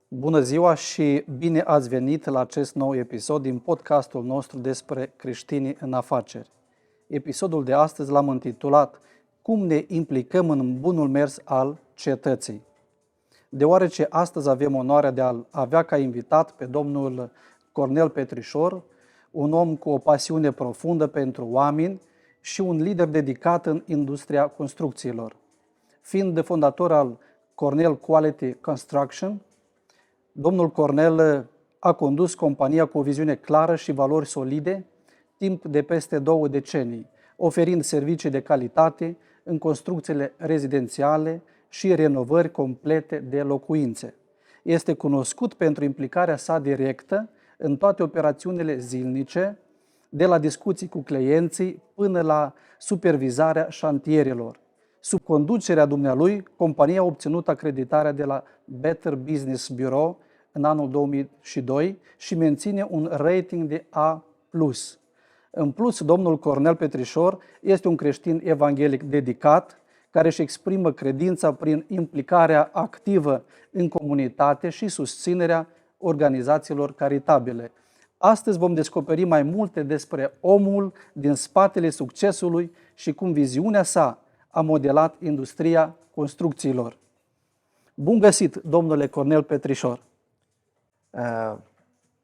Bună ziua și bine ați venit la acest nou episod din podcastul nostru despre creștinii în afaceri. Episodul de astăzi l-am intitulat Cum ne implicăm în bunul mers al cetății. Deoarece astăzi avem onoarea de a avea ca invitat pe domnul Cornel Petrișor, un om cu o pasiune profundă pentru oameni și un lider dedicat în industria construcțiilor. Fiind fondator al Cornel Quality Construction, domnul Cornel a condus compania cu o viziune clară și valori solide timp de peste 2 decenii, oferind servicii de calitate în construcțiile rezidențiale și renovări complete de locuințe. Este cunoscut pentru implicarea sa directă în toate operațiunile zilnice, de la discuții cu clienții până la supervizarea șantierelor. Sub conducerea dumnealui, compania a obținut acreditarea de la Better Business Bureau în anul 2002 și menține un rating de A+. În plus, domnul Cornel Petrișor este un creștin evanghelic dedicat, care își exprimă credința prin implicarea activă în comunitate și susținerea organizațiilor caritabile. Astăzi vom descoperi mai multe despre omul din spatele succesului și cum viziunea sa a modelat industria construcțiilor. Bun găsit, domnule Cornel Petrișor!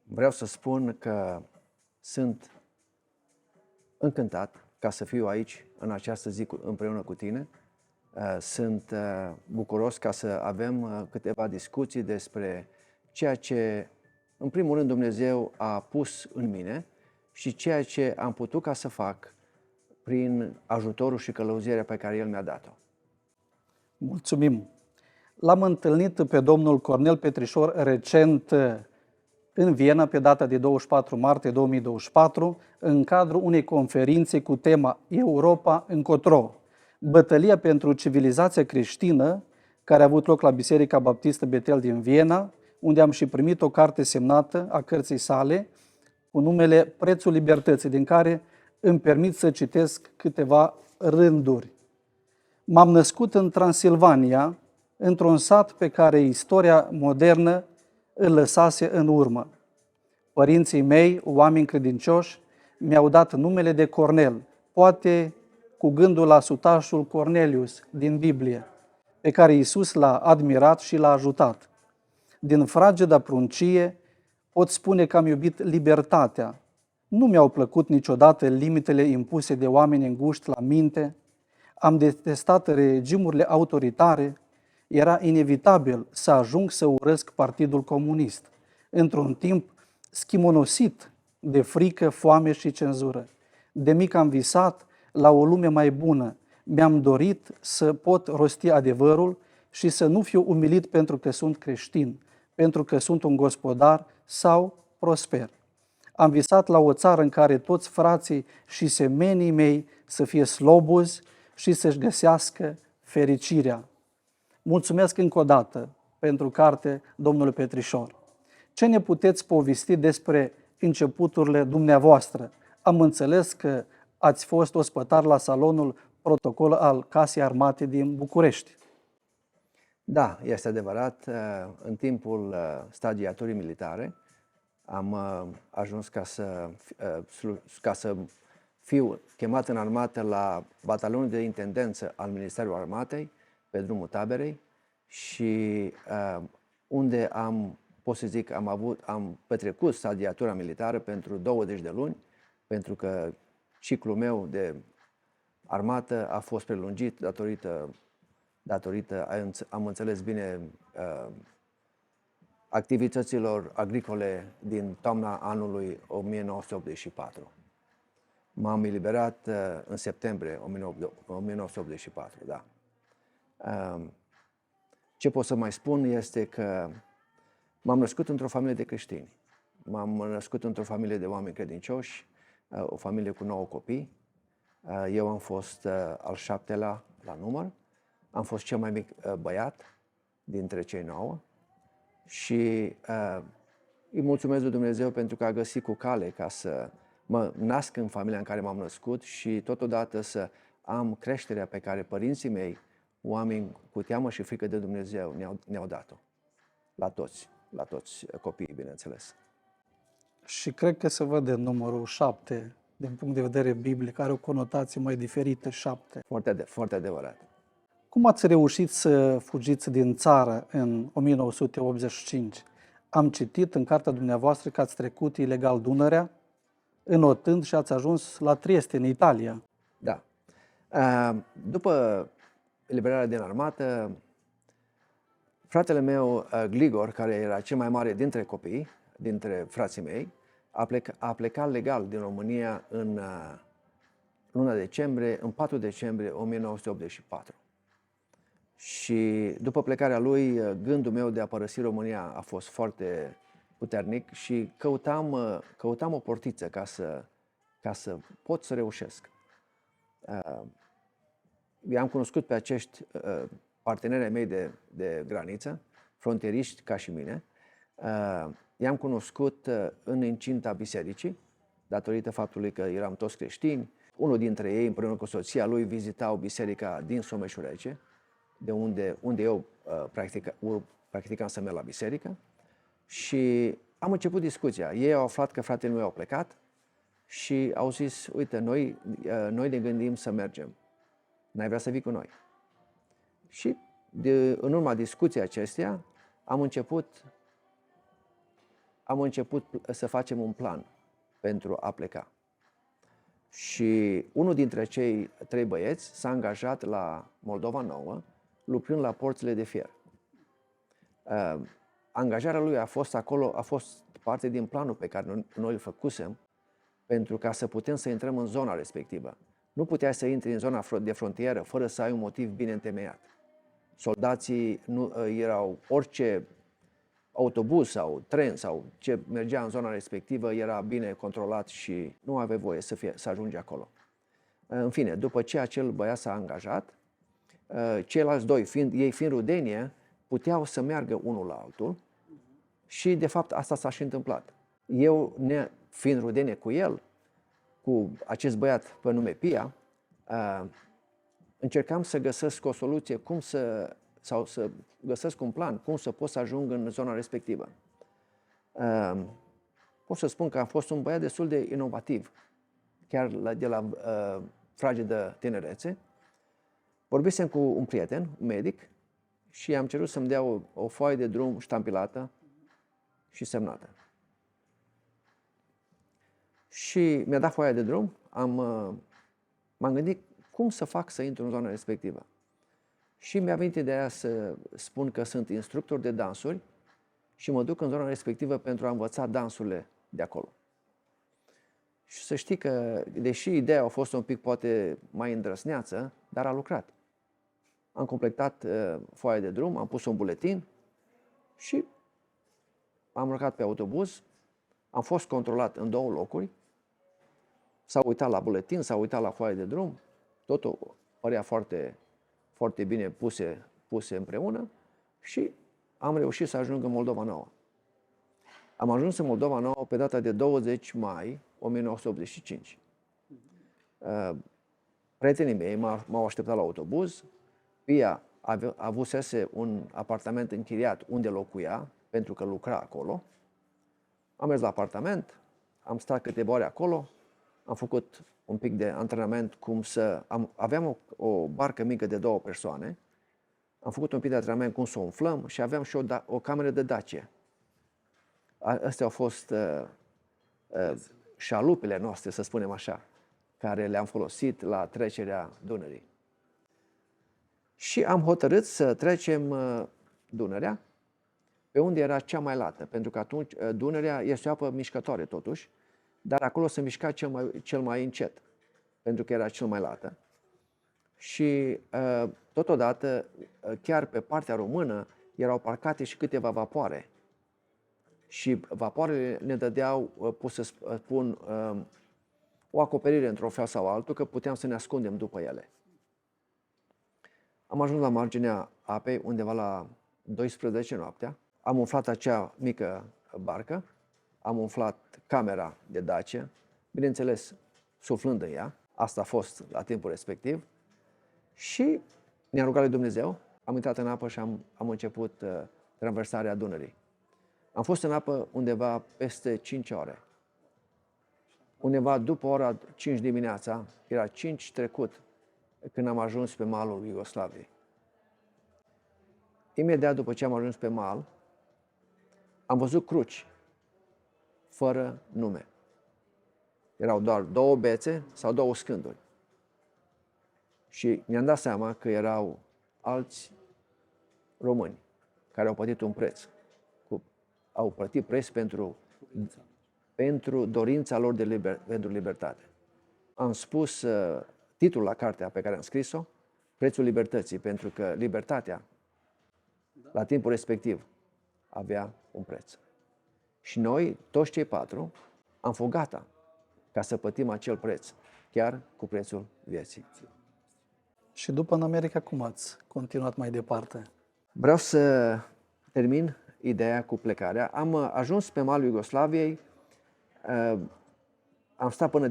Vreau să spun că sunt încântat ca să fiu aici în această zi împreună cu tine. Sunt bucuros ca să avem câteva discuții despre ceea ce, în primul rând, Dumnezeu a pus în mine și ceea ce am putut ca să fac prin ajutorul și călăuzirea pe care El mi-a dat-o. Mulțumim! L-am întâlnit pe domnul Cornel Petrișor recent în Viena, pe data de 24 martie 2024, în cadrul unei conferințe cu tema Europa încotro, bătălia pentru civilizația creștină, care a avut loc la Biserica Baptistă Betel din Viena, unde am și primit o carte semnată a cărții sale cu numele Prețul Libertății, din care îmi permit să citesc câteva rânduri. M-am născut în Transilvania, într-un sat pe care istoria modernă îl lăsase în urmă. Părinții mei, oameni credincioși, mi-au dat numele de Cornel, poate cu gândul la sutașul Cornelius din Biblie, pe care Iisus l-a admirat și l-a ajutat. Din frageda pruncie pot spune că am iubit libertatea. Nu mi-au plăcut niciodată limitele impuse de oameni înguști la minte. Am detestat regimurile autoritare. Era inevitabil să ajung să urăsc Partidul Comunist, într-un timp schimonosit de frică, foame și cenzură. De mic am visat la o lume mai bună. Mi-am dorit să pot rosti adevărul și să nu fiu umilit pentru că sunt creștin, pentru că sunt un gospodar sau prosper. Am visat la o țară în care toți frații și semenii mei să fie slobozi și să-și găsească fericirea. Mulțumesc încă o dată pentru carte, domnule Petrișor. Ce ne puteți povesti despre începuturile dumneavoastră? Am înțeles că ați fost ospătar la salonul protocol al Casei Armate din București. Da, este adevărat. În timpul stagiaturii militare am ajuns ca să fiu chemat în armată la batalionul de intendență al Ministerului Armatei, pe drumul taberei, și unde pot să zic, am petrecut stagiatura militară pentru 20 de luni, pentru că ciclul meu de armată a fost prelungit datorită, am înțeles bine, activităților agricole din toamna anului 1984. M-am eliberat în septembrie 1984, da. Ce pot să mai spun este că m-am născut într-o familie de creștini. M-am născut într-o familie de oameni credincioși, o familie cu 9 copii. Eu am fost al 7-lea la număr. Am fost cel mai mic băiat dintre cei 9 și îi mulțumesc lui Dumnezeu pentru că a găsit cu cale ca să mă nasc în familia în care m-am născut și totodată să am creșterea pe care părinții mei, oameni cu teamă și frică de Dumnezeu, ne-au dat-o. La toți. la toți copiii, bineînțeles. Și cred că se vede numărul 7, din punct de vedere biblic, are o conotație mai diferită, 7. Foarte adevărat. Cum ați reușit să fugiți din țară în 1985? Am citit în cartea dumneavoastră că ați trecut ilegal Dunărea, înotând și ați ajuns la Trieste, în Italia. Da. După eliberarea din armată, fratele meu, Gligor, care era cel mai mare dintre copii, dintre frații mei, a plecat legal din România în luna decembrie, în 4 decembrie 1984. Și după plecarea lui, gândul meu de a părăsi România a fost foarte puternic și căutam o portiță ca să pot să reușesc. I-am cunoscut pe acești partenerii mei de graniță, frontieriști ca și mine. I-am cunoscut în incinta bisericii, datorită faptului că eram toți creștini. Unul dintre ei, împreună cu soția lui, vizitau biserica din Someșurece, de unde eu practicam să merg la biserică. Și am început discuția. Ei au aflat că fratele meu a plecat și au zis, uite, noi ne gândim să mergem. N-ai vrea să vii cu noi? Și în urma discuției acesteia am început să facem un plan pentru a pleca. Și unul dintre cei 3 băieți s-a angajat la Moldova Nouă, lucrând la porțile de fier. Angajarea lui a fost acolo, a fost parte din planul pe care noi îl făcusem pentru ca să putem să intrăm în zona respectivă. Nu puteai să intri în zona de frontieră fără să ai un motiv bine întemeiat. Soldații nu erau, orice autobuz sau tren sau ce mergea în zona respectivă era bine controlat și nu aveai voie să ajungi acolo. În fine, după ce acel băiat s-a angajat, ceilalți 2, ei fiind rudenie, puteau să meargă unul la altul și de fapt asta s-a și întâmplat. Eu, fiind rudenie cu el, cu acest băiat pe nume Pia, încercam să găsesc o soluție sau să găsesc un plan, cum să pot să ajung în zona respectivă. Pot să spun că am fost un băiat destul de inovativ, chiar de la fragedă tinerețe. Vorbisem cu un prieten, un medic, și am cerut să-mi dea o foaie de drum ștampilată și semnată. Și mi-a dat foaia de drum, m-am gândit cum să fac să intru în zona respectivă. Și mi-a venit ideea să spun că sunt instructor de dansuri și mă duc în zona respectivă pentru a învăța dansurile de acolo. Și să știi că, deși ideea a fost un pic poate mai îndrăsneață, dar a lucrat. Am completat foaia de drum, am pus un buletin și am urcat pe autobuz. Am fost controlat în 2 locuri. S-a uitat la buletin, s-a uitat la foaia de drum. Totul părea foarte, foarte bine puse împreună și am reușit să ajung în Moldova Nouă. Am ajuns în Moldova Nouă pe data de 20 mai 1985. Prietenii mei m-au așteptat la autobuz. Pia avusese un apartament închiriat unde locuia, pentru că lucra acolo. Am mers la apartament, am stat câteva ore acolo, am făcut un pic de antrenament aveam o barcă mică de 2 persoane, am făcut un pic de antrenament cum să o umflăm și aveam și o cameră de Dacia. Astea au fost șalupele noastre, să spunem așa, care le-am folosit la trecerea Dunării. Și am hotărât să trecem Dunărea pe unde era cea mai lată, pentru că atunci Dunărea este o apă mișcătoare totuși, dar acolo se mișca cel mai încet, pentru că era cel mai lată. Și totodată, chiar pe partea română, erau parcate și câteva vapoare. Și vapoarele ne dădeau, pot să spun, o acoperire într-un fel sau altul, că puteam să ne ascundem după ele. Am ajuns la marginea apei, undeva la 12 noaptea. Am umflat acea mică barcă, am umflat camera de Dacia, bineînțeles, suflând în ea. Asta a fost la timpul respectiv. Și ne-am rugat lui Dumnezeu, am intrat în apă și am început traversarea Dunării. Am fost în apă undeva peste 5 ore. Undeva după ora 5 dimineața, era 5 trecut, când am ajuns pe malul Iugoslaviei. Imediat după ce am ajuns pe mal, am văzut cruci, fără nume. Erau doar 2 bețe sau 2 scânduri. Și mi-am dat seama că erau alți români care au plătit un preț. Au plătit preț pentru dorința lor pentru libertate. Am spus titlul la cartea pe care am scris-o, Prețul libertății, pentru că libertatea, la timpul respectiv, avea un preț. Și noi, toți cei 4, am fost gata ca să plătim acel preț, chiar cu prețul vieții. Și după în America, cum ați continuat mai departe? Vreau să termin ideea cu plecarea. Am ajuns pe malul Iugoslaviei, am stat până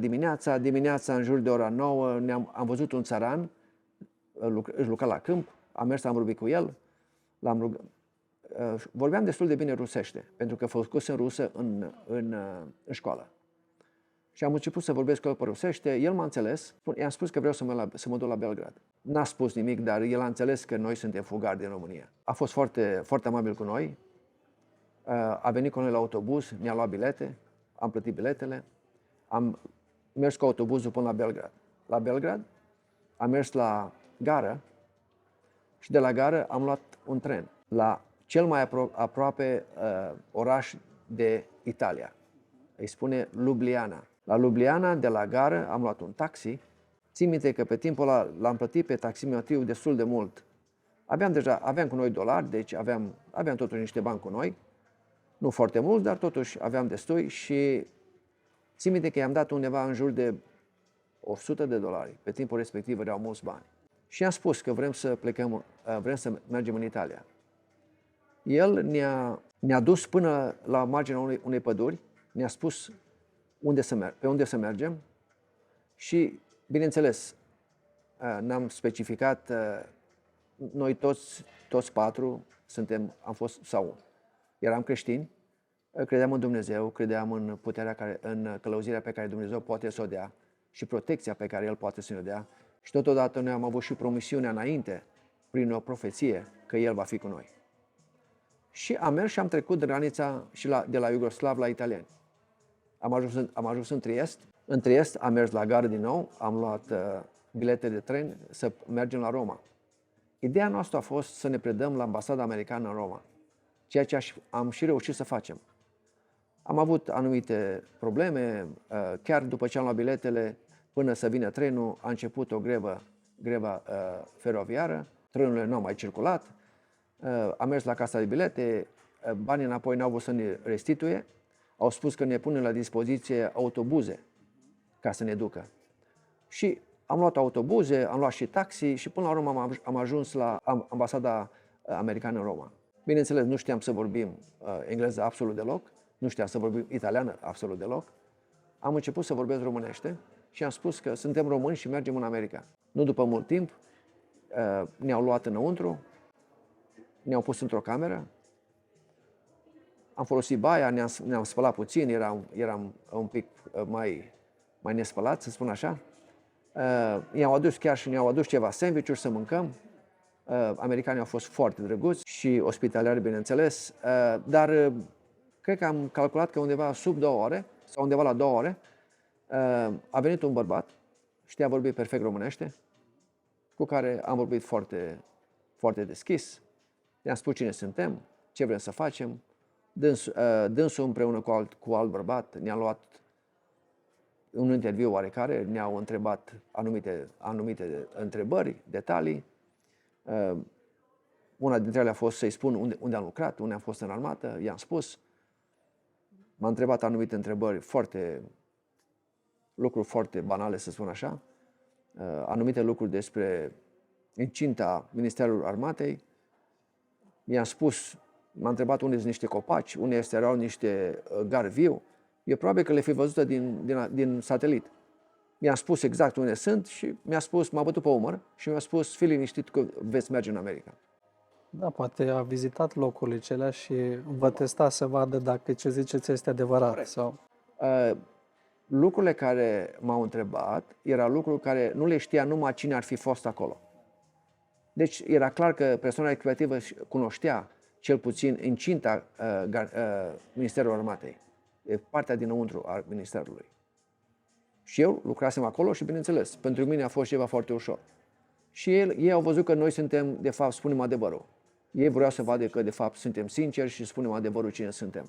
dimineața în jur de ora 9, am văzut un țăran, își lucra la câmp, am mers, am vorbit cu el, vorbeam destul de bine rusește, pentru că făcusem rusă în școală. Și am început să vorbesc cu el pe rusește, el m-a înțeles, i-am spus că vreau să mă duc la Belgrad. N-a spus nimic, dar el a înțeles că noi suntem fugari din România. A fost foarte, foarte amabil cu noi, a venit cu noi la autobuz, ne-a luat bilete, am plătit biletele, am mers cu autobuzul până la Belgrad. La Belgrad am mers la gară și de la gară am luat un tren la cel mai aproape oraș de Italia. Îi spune Ljubljana. La Ljubljana, de la gară, am luat un taxi. Țin minte că pe timpul ăla l-am plătit pe taximetriu destul de mult. Aveam cu noi dolari, deci aveam totuși niște bani cu noi. Nu foarte mulți, dar totuși aveam destui și țin minte că i-am dat undeva în jur de $100. Pe timpul respectiv erau mulți bani. Și i-am spus că vrem să plecăm, vrem să mergem în Italia. El ne-a dus până la marginea unei păduri, ne-a spus pe unde să mergem și, bineînțeles, ne-am specificat, noi toți 4 eram creștini, credeam în Dumnezeu, credeam în în călăuzirea pe care Dumnezeu poate să o dea și protecția pe care El poate să ne dea. Și totodată noi am avut și promisiunea înainte, prin o profeție, că El va fi cu noi. Și am mers și am trecut granița și de la iugoslav la italieni. Am ajuns în Triest. În Triest am mers la gară din nou, am luat bilete de tren să mergem la Roma. Ideea noastră a fost să ne predăm la ambasada americană în Roma, ceea ce am și reușit să facem. Am avut anumite probleme, chiar după ce am luat biletele, până să vină trenul, a început o grevă feroviară, trenurile nu au mai circulat, am mers la casa de bilete, banii înapoi n-au vrut să ne restituie, au spus că ne pune la dispoziție autobuze ca să ne ducă. Și am luat autobuze, am luat și taxi și până la urmă am ajuns la ambasada americană în Roma. Bineînțeles, nu știam să vorbim engleză absolut deloc, nu știam să vorbim italiană absolut deloc. Am început să vorbesc românește și am spus că suntem români și mergem în America. Nu după mult timp, ne-au luat înăuntru, ne-au pus într-o cameră, am folosit baia, ne-am spălat puțin, eram un pic mai nespălat, să spun așa. Ne-au adus ceva sandwich-uri să mâncăm. Americanii au fost foarte drăguți și ospitalieri, bineînțeles, dar cred că am calculat că undeva sub 2 ore, sau undeva la 2 ore, a venit un bărbat, știa vorbi perfect românește, cu care am vorbit foarte, foarte deschis. Ne-am spus cine suntem, ce vrem să facem. Dânsul împreună cu alt bărbat ne-a luat un interviu oarecare, ne-au întrebat anumite întrebări, detalii. Una dintre ele a fost să-i spun unde am lucrat, unde am fost în armată, i-am spus. M-a întrebat anumite întrebări lucruri foarte banale, să spun așa, anumite lucruri despre incinta Ministerului Armatei. I-am spus, m-a întrebat unde sunt niște copaci, unde erau niște gari viu. Eu probabil că le fi văzută din satelit. Mi-a spus exact unde sunt și m-a bătut pe umăr și mi-a spus, fii liniștit că veți merge în America. Da, poate a vizitat locurile acelea și vă testa să vadă dacă ce ziceți este adevărat. Corect. Sau... Lucrurile care m-au întrebat erau lucruri care nu le știa numai cine ar fi fost acolo. Deci era clar că persoana respectivă cunoștea cel puțin incinta Ministerului Armatei, partea dinăuntru a Ministerului. Și eu lucrasem acolo și, bineînțeles, pentru mine a fost ceva foarte ușor. Și ei au văzut că noi suntem, de fapt, spunem adevărul. Ei vreau să vadă că, de fapt, suntem sinceri și spunem adevărul cine suntem.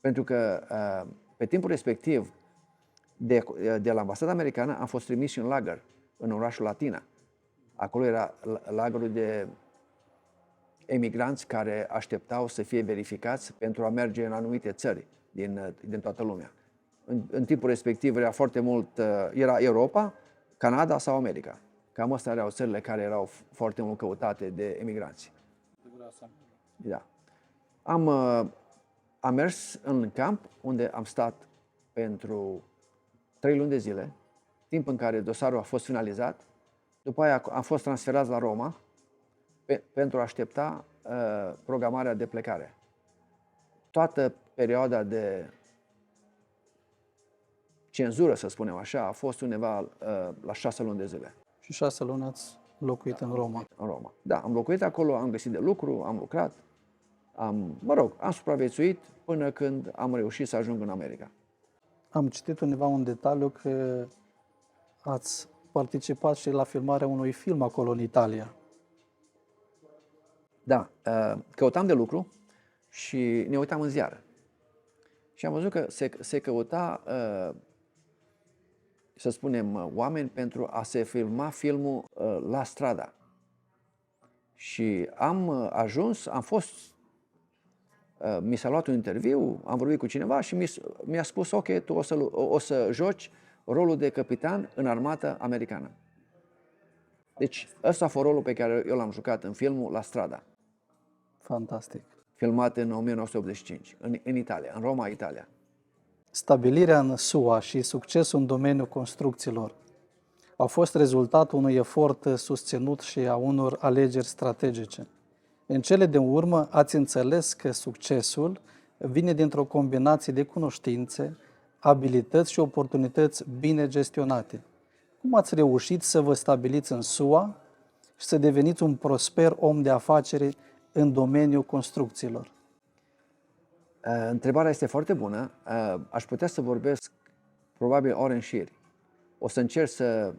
Pentru că, pe timpul respectiv, de la ambasada americană am fost trimis în lagăr, în orașul Latina. Acolo era lagărul de emigranți care așteptau să fie verificați pentru a merge în anumite țări din toată lumea. În timpul respectiv era foarte mult, era Europa, Canada sau America. Cam astea erau țările care erau foarte mult căutate de emigranți. Da. Am mers în camp unde am stat pentru 3 luni de zile, timp în care dosarul a fost finalizat. După aia am fost transferați la Roma pentru a aștepta programarea de plecare. Toată perioada de cenzură, să spunem așa, a fost undeva la 6 luni de zile. Și 6 luni ați locuit în Roma. În Roma. Da, am locuit acolo, am găsit de lucru, am lucrat, am supraviețuit până când am reușit să ajung în America. Am citit undeva un detaliu că ați participat și la filmarea unui film acolo în Italia. Da, căutam de lucru și ne uitam în ziar. Și am văzut că se căuta, să spunem, oameni pentru a se filma filmul La Strada. Și am ajuns, mi s-a luat un interviu, am vorbit cu cineva și mi-a spus, ok, tu o să joci rolul de capitan în armata americană. Deci ăsta a fost rolul pe care eu l-am jucat în filmul La Strada. Fantastic. Filmat în 1985, în Italia, în Roma, Italia. Stabilirea în SUA și succesul în domeniul construcțiilor au fost rezultatul unui efort susținut și a unor alegeri strategice. În cele din urmă ați înțeles că succesul vine dintr-o combinație de cunoștințe, abilități și oportunități bine gestionate. Cum ați reușit să vă stabiliți în SUA și să deveniți un prosper om de afaceri în domeniul construcțiilor? Întrebarea este foarte bună. Aș putea să vorbesc probabil ore în șir. O să încerc să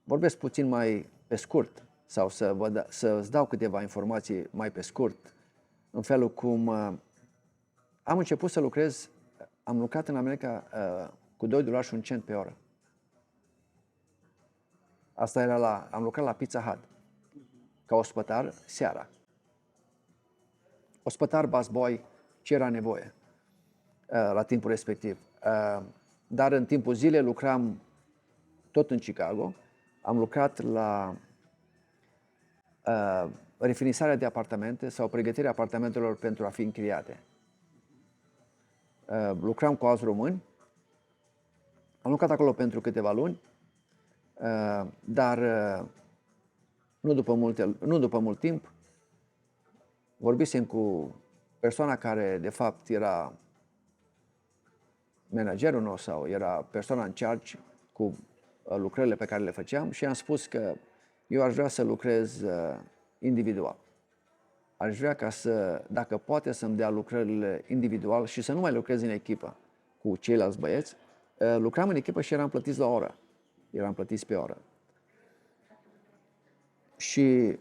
vorbesc puțin mai pe scurt sau să-ți dau câteva informații mai pe scurt, în felul cum am început să lucrez, am lucrat în America cu $2 și 1 cent pe oră. Asta era am lucrat la Pizza Hut, ca ospătar seara. Ospătar, busboy, ce era nevoie la timpul respectiv. Dar în timpul zilei lucram tot în Chicago. Am lucrat la refinisarea de apartamente sau pregătirea apartamentelor pentru a fi închiriate. Lucram cu alți români. Am lucrat acolo pentru câteva luni, dar nu după mult timp, vorbisem cu persoana care, de fapt, era managerul nostru sau era persoana în charge cu lucrările pe care le făceam și am spus că eu aș vrea să lucrez individual. Aș vrea dacă poate, să-mi dea lucrările individual și să nu mai lucrez în echipă cu ceilalți băieți. Lucram în echipă și eram plătiți la oră. Eram plătiți pe oră. Și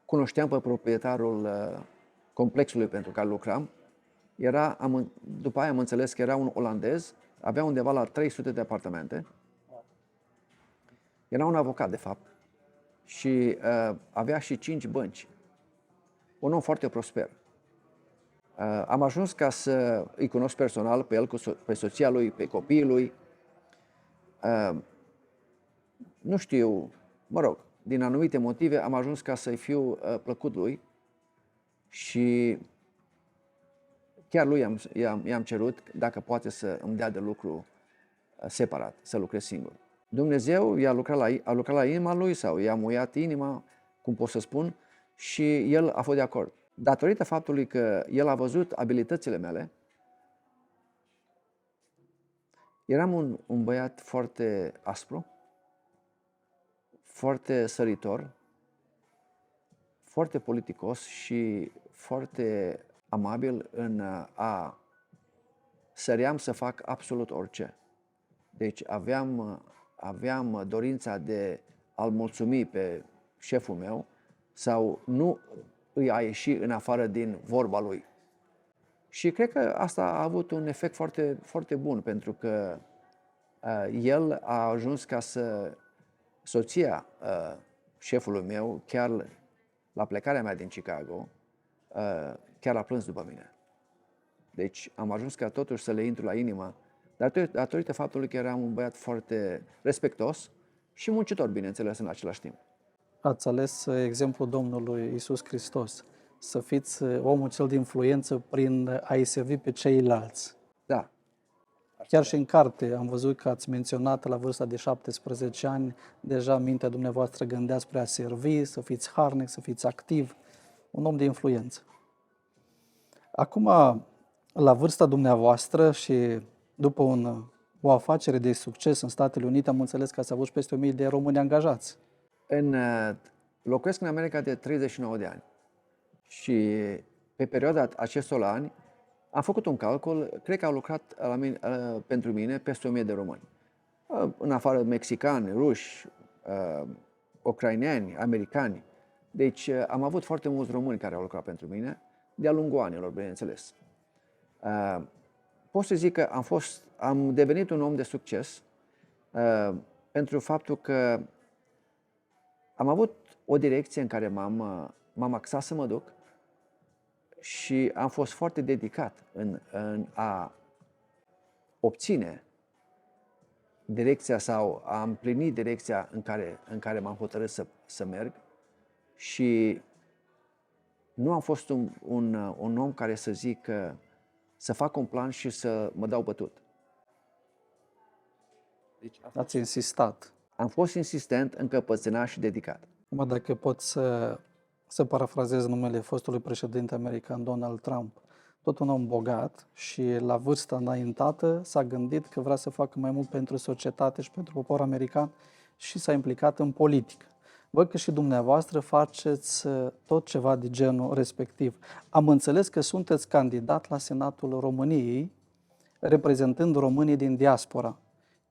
cunoșteam pe proprietarul complexului pentru care lucram. După aia am înțeles că era un olandez, avea undeva la 300 de apartamente. Era un avocat, de fapt, și avea și 5 bănci. Un om foarte prosper. Am ajuns ca să îi cunosc personal pe el, pe soția lui, pe copiii lui. Nu știu, din anumite motive am ajuns ca să-i fiu plăcut lui și chiar lui i-am cerut dacă poate să îmi dea de lucru separat, să lucrez singur. Dumnezeu a lucrat la inima lui sau i-a muiat inima, cum pot să spun, și el a fost de acord. Datorită faptului că el a văzut abilitățile mele, eram un băiat foarte aspru, foarte săritor, foarte politicos și foarte amabil în a săream să fac absolut orice. Deci aveam dorința de a-l mulțumi pe șeful meu sau nu îi a ieși în afară din vorba lui. Și cred că asta a avut un efect foarte, foarte bun, pentru că el a ajuns ca soția șefului meu, chiar la plecarea mea din Chicago, chiar a plâns după mine. Deci am ajuns ca totuși să le intru la inimă, datorită faptului că eram un băiat foarte respectos și muncitor, bineînțeles, în același timp. Ați ales exemplul Domnului Iisus Hristos, să fiți omul cel de influență prin a-i servi pe ceilalți. Da, Chiar și în carte am văzut că ați menționat la vârsta de 17 ani, deja în mintea dumneavoastră gândeați spre a servi, să fiți harnic, să fiți activ, un om de influență. Acum, la vârsta dumneavoastră și după o afacere de succes în Statele Unite, am înțeles că ați avut peste 1000 de români angajați. Locuiesc în America de 39 de ani și pe perioada acestor ani am făcut un calcul, cred că au lucrat pentru mine peste 1000 de români. În afară mexicani, ruși, ucraineni, americani. Deci am avut foarte mulți români care au lucrat pentru mine, de-a lungul anilor, bineînțeles. Pot să zic că am devenit un om de succes pentru faptul că am avut o direcție în care m-am axat să mă duc și am fost foarte dedicat în a obține direcția sau a împlini direcția în care m-am hotărât să merg și nu am fost un om care să zic să fac un plan și să mă dau bătut. Deci, ați insistat. Am fost insistent, încăpățânat și dedicat. Acum, dacă pot să parafrazez numele fostului președinte american Donald Trump, tot un om bogat și la vârsta înaintată s-a gândit că vrea să facă mai mult pentru societate și pentru poporul american și s-a implicat în politică. Văd că și dumneavoastră faceți tot ceva de genul respectiv. Am înțeles că sunteți candidat la Senatul României, reprezentând românii din diaspora.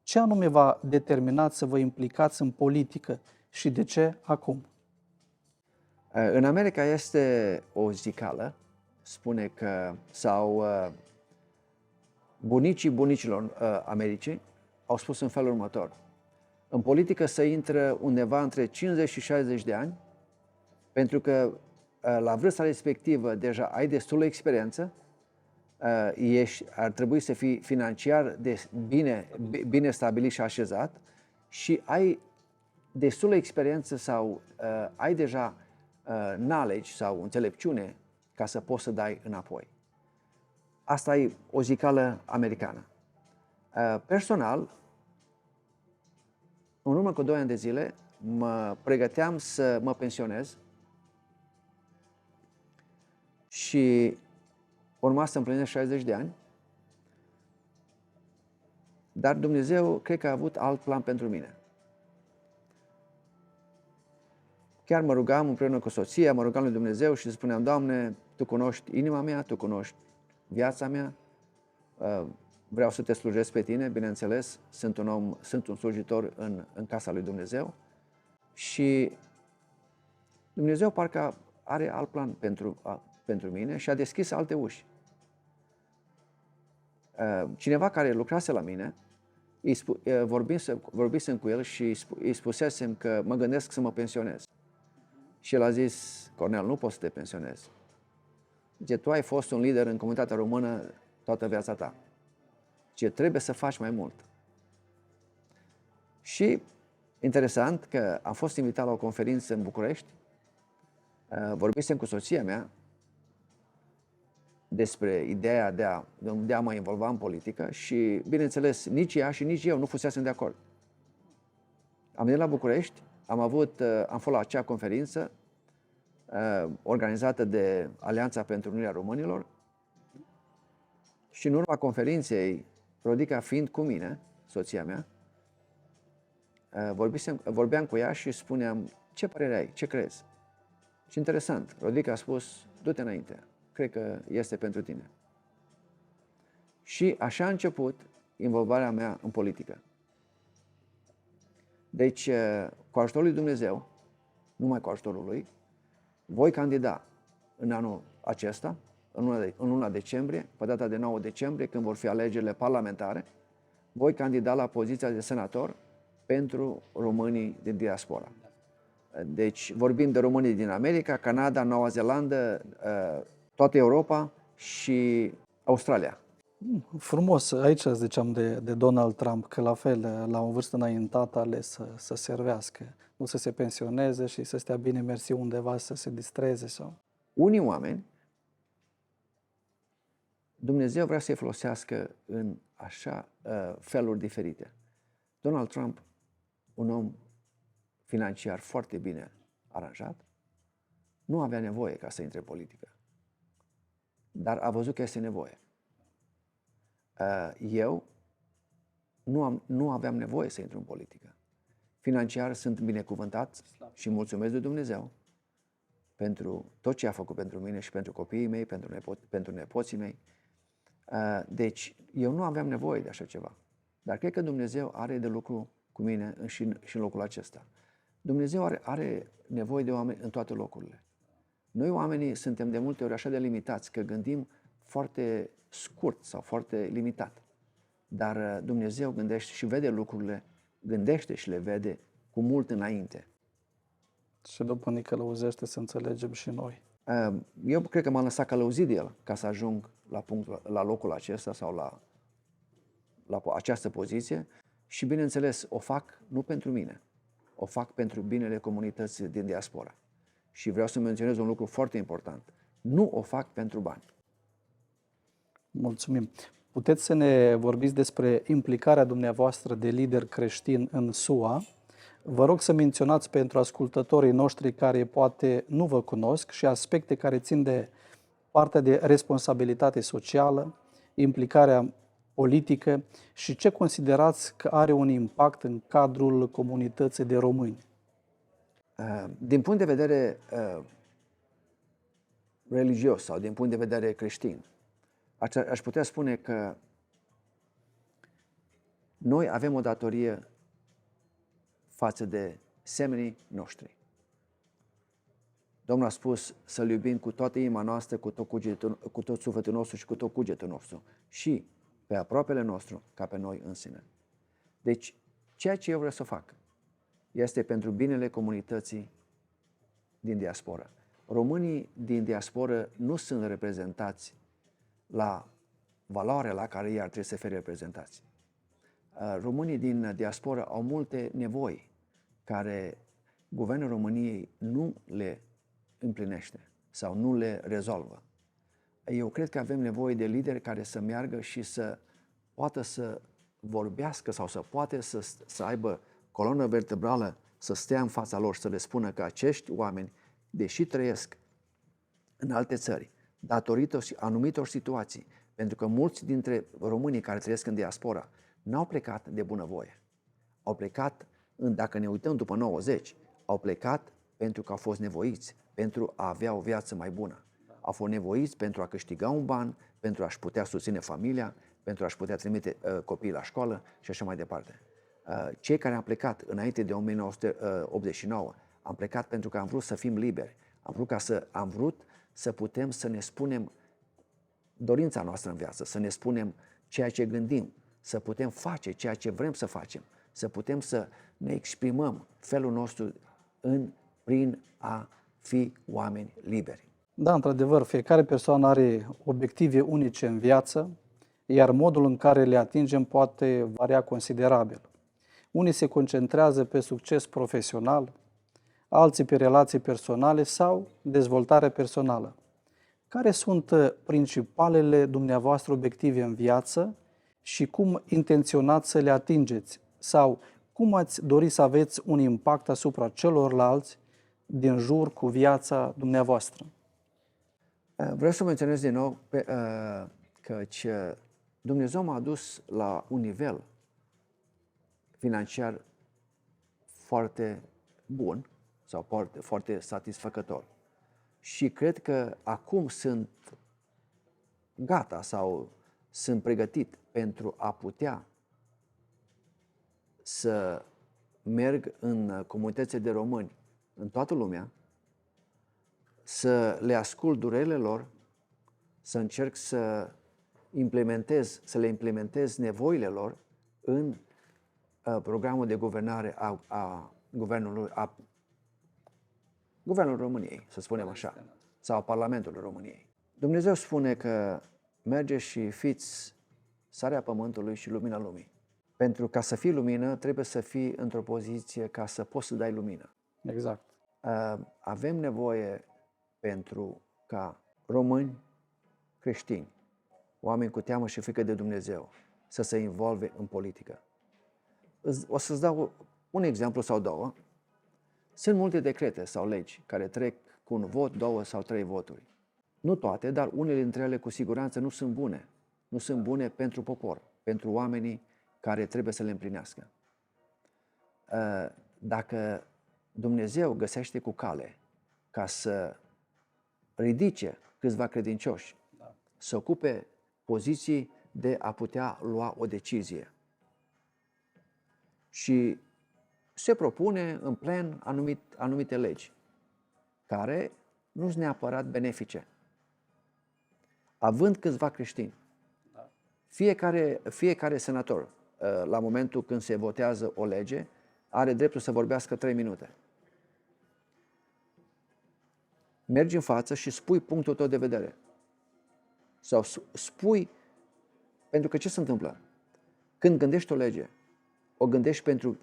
Ce anume v-a determinat să vă implicați în politică și de ce acum? În America este o zicală, spune că, sau bunicii bunicilor Americii au spus în felul următor: în politică se intră undeva între 50 și 60 de ani, pentru că la vârsta respectivă deja ai destulă experiență, ar trebui să fii financiar bine stabilit și așezat și ai destulă experiență sau ai deja knowledge sau înțelepciune ca să poți să dai înapoi. Asta e o zicală americană. Personal, în urmă cu 2 ani de zile, mă pregăteam să mă pensionez și urma să împlinesc 60 de ani, dar Dumnezeu cred că a avut alt plan pentru mine. Chiar mă rugam împreună cu soția, mă rugam lui Dumnezeu și spuneam: Doamne, Tu cunoști inima mea, Tu cunoști viața mea, vreau să Te slujesc pe Tine, bineînțeles, sunt un slujitor în casa lui Dumnezeu și Dumnezeu parcă are alt plan pentru mine și a deschis alte uși. Cineva care lucrase la mine, vorbisem cu el și îi spusesem că mă gândesc să mă pensionez. Și el a zis: Cornel, nu poți să te pensionezi. Zice, tu ai fost un lider în comunitatea română toată viața ta. Zice, trebuie să faci mai mult. Și interesant că am fost invitat la o conferință în București, vorbisem cu soția mea despre ideea de a mă involva în politică și, bineînțeles, nici ea și nici eu nu fusesem de acord. Am venit la București, am fost la acea conferință organizată de Alianța pentru Unirea Românilor și în urma conferinței, Rodica fiind cu mine, soția mea, vorbeam cu ea și spuneam, ce părere ai, ce crezi? Și interesant, Rodica a spus, du-te înainte, cred că este pentru tine. Și așa a început involvarea mea în politică. Deci, cu ajutorul lui Dumnezeu, numai cu ajutorul lui, voi candida în anul acesta, în luna decembrie, pe data de 9 decembrie, când vor fi alegerile parlamentare, voi candida la poziția de senator pentru românii din diaspora. Deci vorbim de românii din America, Canada, Noua Zeelandă, toată Europa și Australia. Frumos, aici ziceam de Donald Trump, că la fel, la o vârstă înaintată, a ales să servească, nu să se pensioneze și să stea bine mersi undeva, să se distreze. Sau... Unii oameni, Dumnezeu vrea să-i folosească în așa feluri diferite. Donald Trump, un om financiar foarte bine aranjat, nu avea nevoie ca să intre în politică, dar a văzut că este nevoie. Eu nu aveam nevoie să intru în politică. Financiar sunt binecuvântat și mulțumesc lui Dumnezeu pentru tot ce a făcut pentru mine și pentru copiii mei, pentru nepoții mei. Deci, eu nu aveam nevoie de așa ceva. Dar cred că Dumnezeu are de lucru cu mine și în locul acesta. Dumnezeu are nevoie de oameni în toate locurile. Noi oamenii suntem de multe ori așa de limitați că gândim foarte scurt sau foarte limitat. Dar Dumnezeu gândește și vede lucrurile, gândește și le vede cu mult înainte. Și după ne călăuzește să înțelegem și noi. Eu cred că m-am lăsat călăuzit de El ca să ajung la locul acesta sau la această poziție și, bineînțeles, o fac nu pentru mine, o fac pentru binele comunității din diaspora. Și vreau să menționez un lucru foarte important. Nu o fac pentru bani. Mulțumim. Puteți să ne vorbiți despre implicarea dumneavoastră de lider creștin în SUA. Vă rog să menționați pentru ascultătorii noștri care poate nu vă cunosc și aspecte care țin de partea de responsabilitate socială, implicarea politică și ce considerați că are un impact în cadrul comunității de români. Din punct de vedere religios sau din punct de vedere creștin, aș putea spune că noi avem o datorie față de semenii noștri. Domnul a spus să-L iubim cu toată inima noastră, cu tot sufletul nostru și cu tot cugetul nostru și pe aproapele nostru ca pe noi însine. Deci, ceea ce eu vreau să fac este pentru binele comunității din diaspora. Românii din diaspora nu sunt reprezentați la valoarea la care ei ar trebui să fie reprezentați. Românii din diaspora au multe nevoi care Guvernul României nu le împlinește sau nu le rezolvă. Eu cred că avem nevoie de lideri care să meargă și să poată să vorbească sau să poate să aibă coloană vertebrală, să stea în fața lor și să le spună că acești oameni, deși trăiesc în alte țări, datorită anumitor situații, pentru că mulți dintre românii care trăiesc în diaspora n-au plecat de bunăvoie. Au plecat, dacă ne uităm după 90, au plecat pentru că au fost nevoiți, pentru a avea o viață mai bună. Au fost nevoiți pentru a câștiga un ban, pentru a-și putea susține familia, pentru a-și putea trimite copiii la școală și așa mai departe. Cei care am plecat înainte de 1989, am plecat pentru că am vrut să fim liberi. Am vrut să putem să ne spunem dorința noastră în viață, să ne spunem ceea ce gândim, să putem face ceea ce vrem să facem, să putem să ne exprimăm felul nostru prin a fi oameni liberi. Da, într-adevăr, fiecare persoană are obiective unice în viață, iar modul în care le atingem poate varia considerabil. Unii se concentrează pe succes profesional, alții pe relații personale sau dezvoltare personală. Care sunt principalele dumneavoastră obiective în viață și cum intenționați să le atingeți? Sau cum ați dori să aveți un impact asupra celorlalți din jur cu viața dumneavoastră? Vreau să menționez din nou căci Dumnezeu m-a adus la un nivel financiar foarte bun sau foarte, foarte satisfăcător. Și cred că acum sunt gata sau sunt pregătit pentru a putea să merg în comunitățile de români în toată lumea, să le ascult durerile lor, să încerc să le implementez nevoile lor în programul de guvernare a Guvernul României, să spunem așa, sau a Parlamentului României. Dumnezeu spune că mergeți și fiți sarea pământului și lumina lumii. Pentru ca să fii lumină, trebuie să fii într-o poziție ca să poți să dai lumină. Exact. Avem nevoie pentru ca români, creștini, oameni cu teamă și frică de Dumnezeu, să se involve în politică. O să-ți dau un exemplu sau două. Sunt multe decrete sau legi care trec cu un vot, 2 sau 3 voturi. Nu toate, dar unele dintre ele cu siguranță nu sunt bune. Nu sunt bune pentru popor, pentru oamenii care trebuie să le împlinească. Dacă Dumnezeu găsește cu cale ca să ridice câțiva credincioși, să ocupe poziții de a putea lua o decizie. Și se propune în plen anumite legi care nu sunt neapărat benefice. Având câțiva creștini, fiecare senator, la momentul când se votează o lege, are dreptul să vorbească 3 minute. Mergi în față și spui punctul tău de vedere. Sau spui, pentru că ce se întâmplă? Când gândești o lege, o gândești pentru,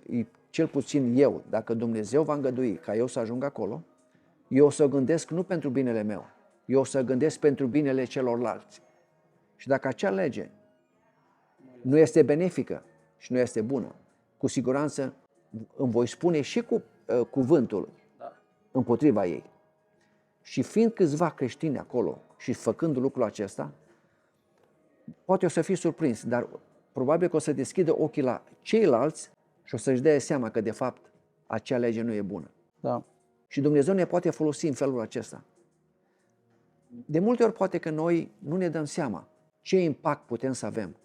cel puțin eu, dacă Dumnezeu va îngădui ca eu să ajung acolo, eu o să o gândesc nu pentru binele meu, eu o să o gândesc pentru binele celorlalți. Și dacă acea lege nu este benefică și nu este bună, cu siguranță îmi voi spune și cu cuvântul împotriva ei. Și fiind câțiva creștini acolo și făcând lucrul acesta, poate o să fii surprins, dar probabil că o să deschidă ochii la ceilalți și o să-și dea seama că de fapt acea lege nu e bună. Da. Și Dumnezeu ne poate folosi în felul acesta. De multe ori poate că noi nu ne dăm seama ce impact putem să avem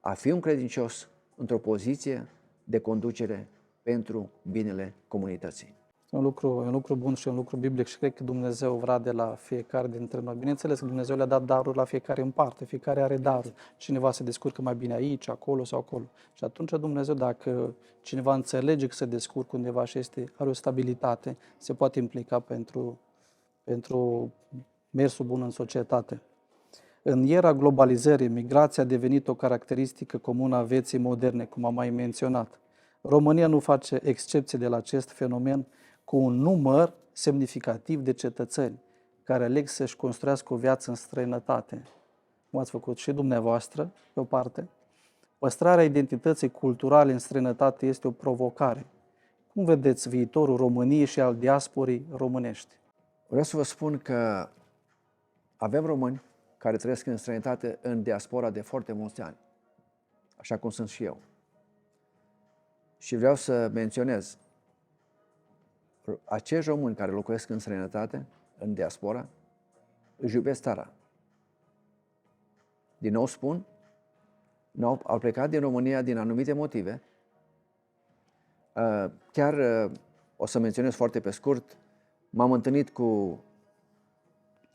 a fi un credincios într-o poziție de conducere pentru binele comunității. E un lucru bun și un lucru biblic și cred că Dumnezeu vrea de la fiecare dintre noi. Bineînțeles că Dumnezeu le-a dat daruri la fiecare în parte, fiecare are daruri. Cineva se descurcă mai bine aici, acolo sau acolo. Și atunci Dumnezeu, dacă cineva înțelege că se descurcă undeva și are o stabilitate, se poate implica pentru mersul bun în societate. În era globalizării, migrația a devenit o caracteristică comună a vieții moderne, cum am mai menționat. România nu face excepție de la acest fenomen, cu un număr semnificativ de cetățeni care aleg să-și construiască o viață în străinătate. Cum ați făcut și dumneavoastră, pe o parte. Păstrarea identității culturale în străinătate este o provocare. Cum vedeți viitorul României și al diasporii românești? Vreau să vă spun că avem români care trăiesc în străinătate, în diaspora de foarte mulți ani, așa cum sunt și eu. Și vreau să menționez, acești români care locuiesc în străinătate, în diaspora, își iubesc țara. Din nou spun, au plecat din România din anumite motive. Chiar o să menționez foarte pe scurt, m-am întâlnit cu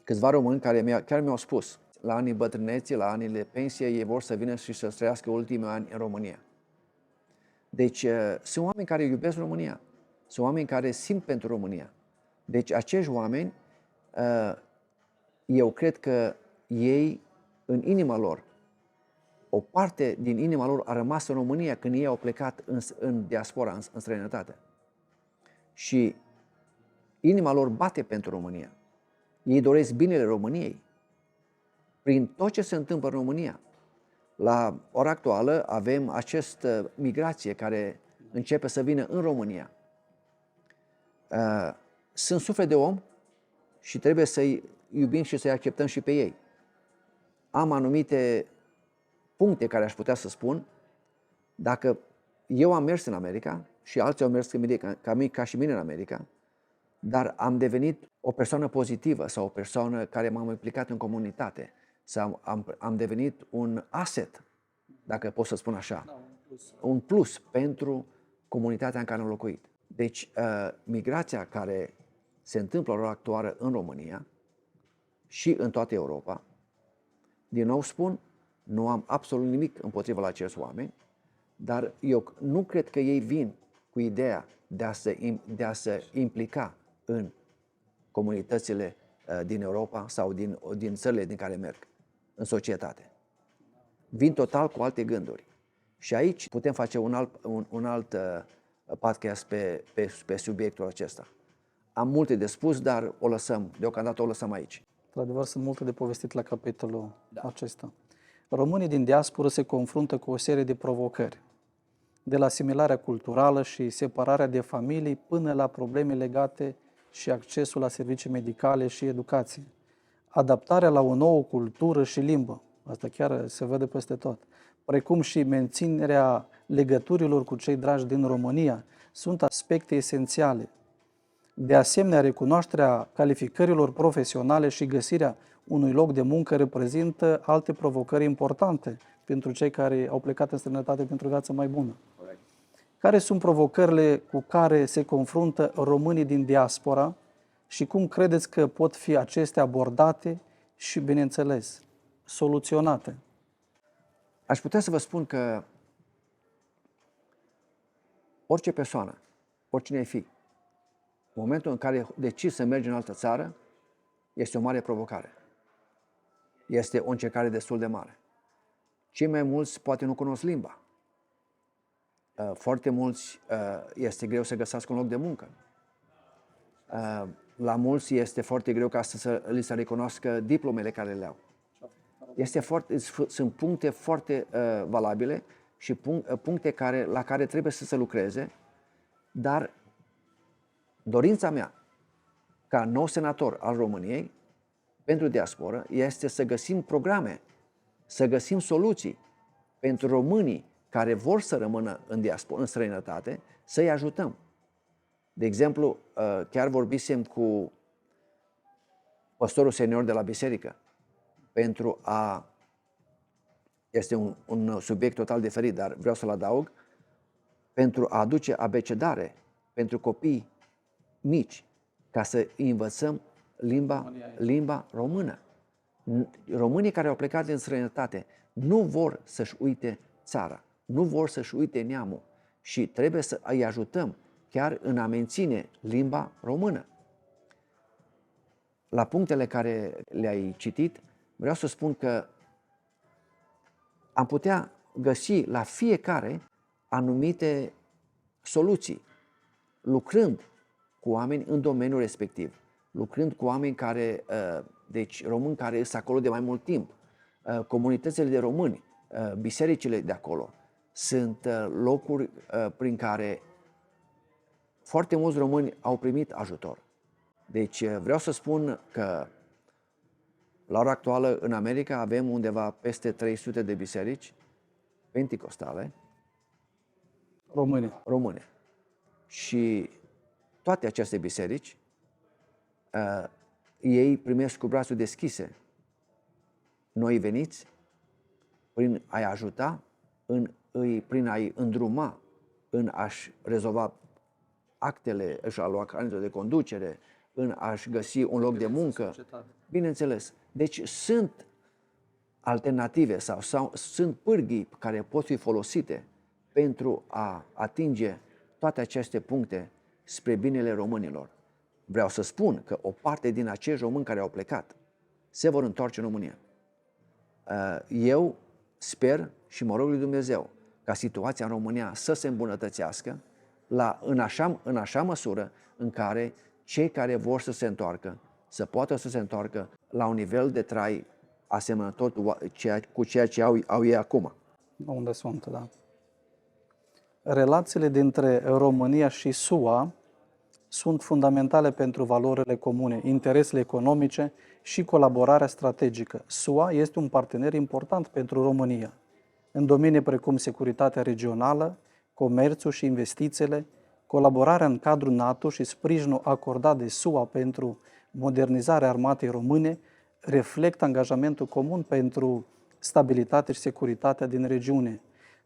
câțiva români care chiar mi-au spus, la anii bătrâneții, la anii de pensie, ei vor să vină și să trăiască ultimii ani în România. Deci sunt oameni care iubesc România, sunt oameni care simt pentru România. Deci acești oameni, eu cred că ei, în inima lor, o parte din inima lor a rămas în România când ei au plecat în diaspora, în străinătate. Și inima lor bate pentru România. Ei doresc binele României. Prin tot ce se întâmplă în România. La ora actuală avem această migrație care începe să vină în România, sunt suflet de om și trebuie să-i iubim și să-i acceptăm și pe ei. Am anumite puncte care aș putea să spun. Dacă eu am mers în America și alții au mers ca și mine în America, dar am devenit o persoană pozitivă sau o persoană care m-am implicat în comunitate sau am devenit un asset, dacă pot să spun așa, un plus pentru comunitatea în care am locuit. Deci, migrația care se întâmplă la ora actuală în România și în toată Europa, din nou spun, nu am absolut nimic împotriva la acești oameni, dar eu nu cred că ei vin cu ideea de a se implica în comunitățile din Europa sau din țările din care merg, în societate. Vin total cu alte gânduri. Și aici putem face un alt podcast pe subiectul acesta. Am multe de spus, dar deocamdată o lăsăm aici. Într-adevăr, sunt multe de povestit la capitolul acesta. Românii din diasporă se confruntă cu o serie de provocări, de la asimilarea culturală și separarea de familii până la probleme legate și accesul la servicii medicale și educație. Adaptarea la o nouă cultură și limbă, asta chiar se vede peste tot, precum și menținerea legăturilor cu cei dragi din România, sunt aspecte esențiale. De asemenea, recunoașterea calificărilor profesionale și găsirea unui loc de muncă reprezintă alte provocări importante pentru cei care au plecat în străinătate pentru o viață mai bună. Corect. Care sunt provocările cu care se confruntă românii din diaspora și cum credeți că pot fi acestea abordate și, bineînțeles, soluționate? Aș putea să vă spun că orice persoană, oricine ai fi, în momentul în care decizi să mergi în altă țară, este o mare provocare. Este o încercare destul de mare. Cei mai mulți poate nu cunosc limba. Foarte mulți este greu să găsească un loc de muncă. La mulți este foarte greu ca să li se recunoască diplomele care le au. Sunt puncte foarte valabile și puncte la care trebuie să se lucreze, dar dorința mea, ca nou senator al României, pentru diasporă, este să găsim programe, să găsim soluții pentru românii care vor să rămână în străinătate, să-i ajutăm. De exemplu, chiar vorbisem cu păstorul senior de la biserică este un subiect total diferit, dar vreau să-l adaug, pentru a aduce abecedare pentru copii mici, ca să învățăm limba română. Românii care au plecat din străinătate nu vor să-și uite țara, nu vor să-și uite neamul și trebuie să îi ajutăm chiar în a menține limba română. La punctele care le-ai citit, vreau să spun că am putea găsi la fiecare anumite soluții, lucrând cu oameni în domeniul respectiv, lucrând cu oameni deci români care sunt acolo de mai mult timp, comunitățile de români, bisericile de acolo. Sunt locuri prin care foarte mulți români au primit ajutor. Deci vreau să spun că la ora actuală în America avem undeva peste 300 de biserici penticostale române. Și toate aceste biserici, ei primesc cu brațul deschise noi veniți prin a-i ajuta, prin a-i îndruma în a-și rezolva actele, își a lua carnele de conducere, în a-și găsi un loc de muncă. Bineînțeles. Deci sunt alternative sau sunt pârghii care pot fi folosite pentru a atinge toate aceste puncte spre binele românilor. Vreau să spun că o parte din acești români care au plecat se vor întoarce în România. Eu sper și mă rog lui Dumnezeu ca situația în România să se îmbunătățească în așa măsură în care cei care vor să se întoarcă să poată să se întoarcă la un nivel de trai asemănător cu ceea ce au ei acum. Unde sunt, da. Relațiile dintre România și SUA sunt fundamentale pentru valorile comune, interesele economice și colaborarea strategică. SUA este un partener important pentru România în domenii precum securitatea regională, comerțul și investițiile, colaborarea în cadrul NATO și sprijinul acordat de SUA pentru modernizarea armatei române reflectă angajamentul comun pentru stabilitate și securitatea din regiune.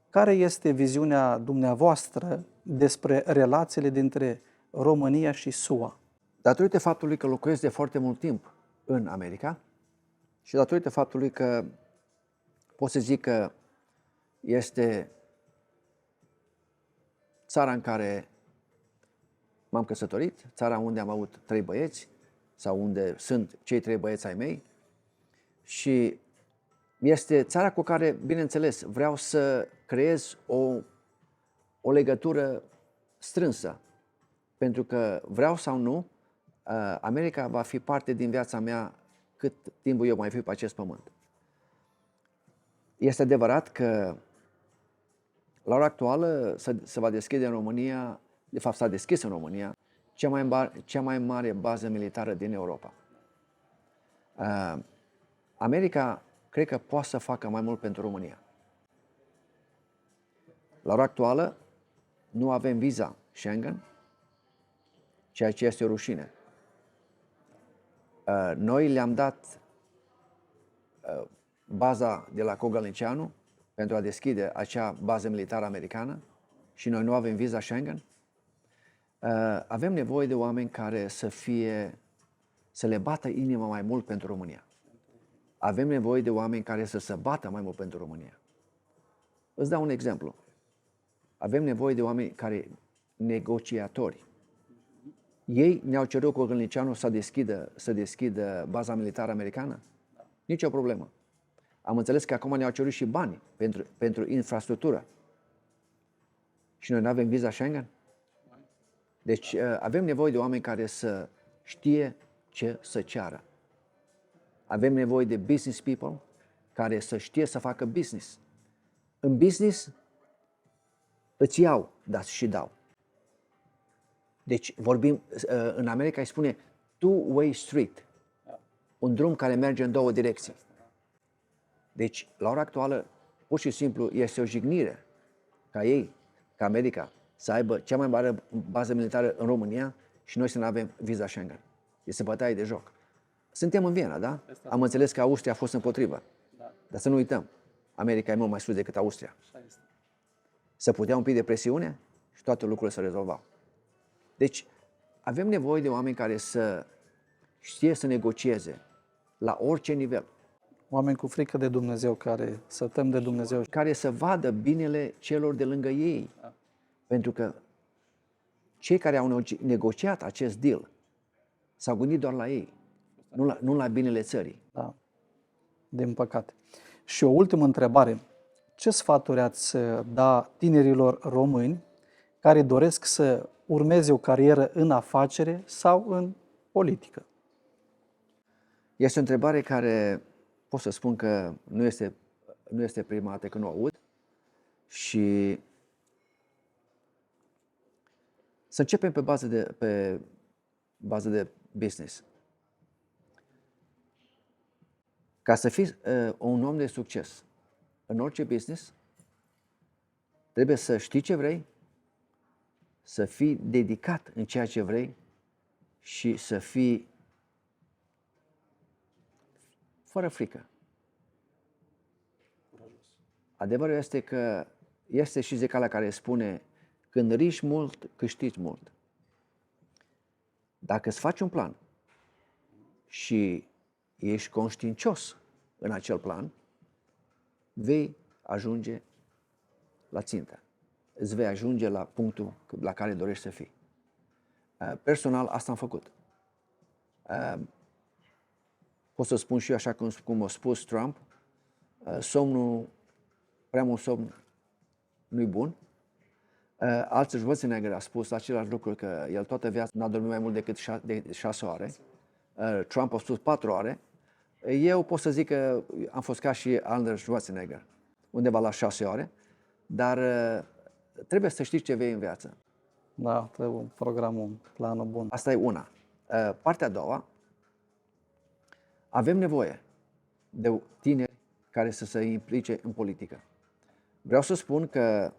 Care este viziunea dumneavoastră despre relațiile dintre România și SUA? Datorită faptului că locuiesc de foarte mult timp în America și datorită faptului că pot să zic că este țara în care m-am căsătorit, țara unde am avut 3 băieți sau unde sunt cei 3 băieți ai mei și este țara cu care, bineînțeles, vreau să creez o legătură strânsă, pentru că vreau sau nu, America va fi parte din viața mea cât timp eu mai fiu pe acest pământ. Este adevărat că la ora actuală se va deschide în România, de fapt s-a deschis în România, cea mai mare bază militară din Europa. America cred că poate să facă mai mult pentru România. La ora actuală nu avem viza Schengen, ceea ce este o rușine. Noi le-am dat baza de la Cogălnicianu pentru a deschide acea bază militară americană și noi nu avem viza Schengen. Avem nevoie de oameni care să le bată inima mai mult pentru România. Avem nevoie de oameni care să se bată mai mult pentru România. Îți dau un exemplu. Avem nevoie de oameni negociatori. Ei ne-au cerut cu Gâlnicianu să deschidă baza militară americană? Nici o problemă. Am înțeles că acum ne-au cerut și bani pentru infrastructură. Și noi nu avem viza Schengen? Deci avem nevoie de oameni care să știe ce să ceară. Avem nevoie de business people care să știe să facă business. În business îți iau, dar și dau. Deci vorbim, în America îi spune two-way street, un drum care merge în 2 direcții. Deci, la ora actuală, pur și simplu este o jignire ca ei, ca America, să aibă cea mai mare bază militară în România și noi să nu avem viza Schengen. Este bătaie de joc. Suntem în Viena, da? Am înțeles că Austria a fost împotrivă. Dar să nu uităm, America e mult mai sus decât Austria. Se putea un pic de presiune și toate lucrurile se rezolvau. Deci, avem nevoie de oameni care să știe să negocieze la orice nivel. Oameni cu frică de Dumnezeu, care să tem de Dumnezeu. Care să vadă binele celor de lângă ei. Pentru că cei care au negociat acest deal s-au gândit doar la ei, nu la binele țării. Da, din păcate. Și o ultimă întrebare. Ce sfaturi ați da tinerilor români care doresc să urmeze o carieră în afacere sau în politică? Este o întrebare care pot să spun că nu este prima dată când o aud și să începem pe bază de business. Ca să fii un om de succes în orice business, trebuie să știi ce vrei, să fii dedicat în ceea ce vrei și să fii fără frică. Adevărul este că este și zicala care spune: când riști mult, câștigi mult. Dacă îți faci un plan și ești conștiincios în acel plan, vei ajunge la țintă. Îți vei ajunge la punctul la care dorești să fii. Personal, asta am făcut. Pot să spun și eu, așa cum a spus Trump, prea mult somn nu-i bun. Alții Schwarzenegger a spus același lucru, că el toată viața n-a dormit mai mult decât 6 ore. Trump a spus 4 ore. Eu pot să zic că am fost ca și Arnold Schwarzenegger, undeva la 6 ore, dar trebuie să știi ce vei în viață. Da, trebuie un program, un planul bun. Asta e una. Partea a doua, avem nevoie de tineri care să se implice în politică. Vreau să spun că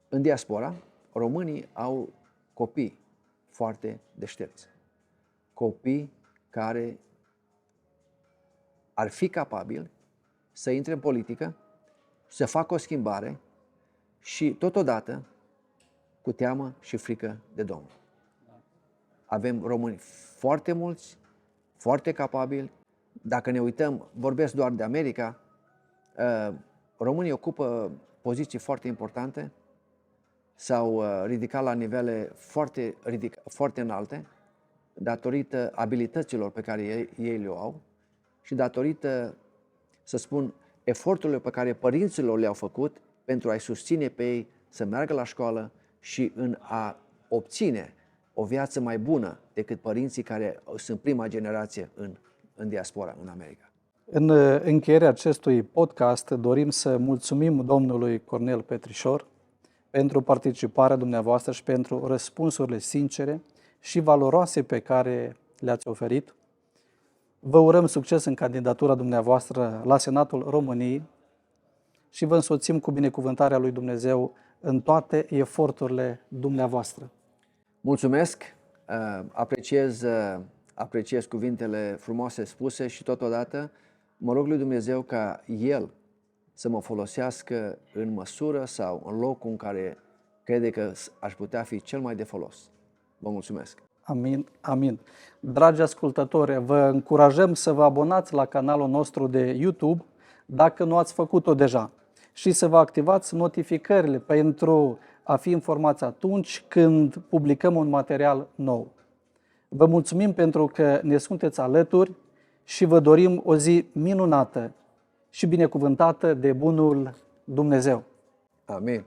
în diaspora, românii au copii foarte deștepți. Copii care ar fi capabili să intre în politică, să facă o schimbare și totodată cu teamă și frică de Domnul. Avem români foarte mulți, foarte capabili. Dacă ne uităm, vorbesc doar de America, românii ocupă poziții foarte importante, s-au ridicat la nivele foarte înalte, datorită abilităților pe care ei le au și datorită, să spun, eforturilor pe care părinților le-au făcut pentru a-i susține pe ei să meargă la școală și în a obține o viață mai bună decât părinții care sunt prima generație în diaspora, în America. În încheierea acestui podcast dorim să mulțumim domnului Cornel Petrișor pentru participarea dumneavoastră și pentru răspunsurile sincere și valoroase pe care le-ați oferit. Vă urăm succes în candidatura dumneavoastră la Senatul României și vă însoțim cu binecuvântarea lui Dumnezeu în toate eforturile dumneavoastră. Mulțumesc, apreciez cuvintele frumoase spuse și totodată mă rog lui Dumnezeu ca El să mă folosească în măsură sau în locul în care crede că aș putea fi cel mai de folos. Vă mulțumesc! Amin, amin. Dragi ascultători, vă încurajăm să vă abonați la canalul nostru de YouTube dacă nu ați făcut-o deja și să vă activați notificările pentru a fi informați atunci când publicăm un material nou. Vă mulțumim pentru că ne sunteți alături și vă dorim o zi minunată și binecuvântată de bunul Dumnezeu. Amin.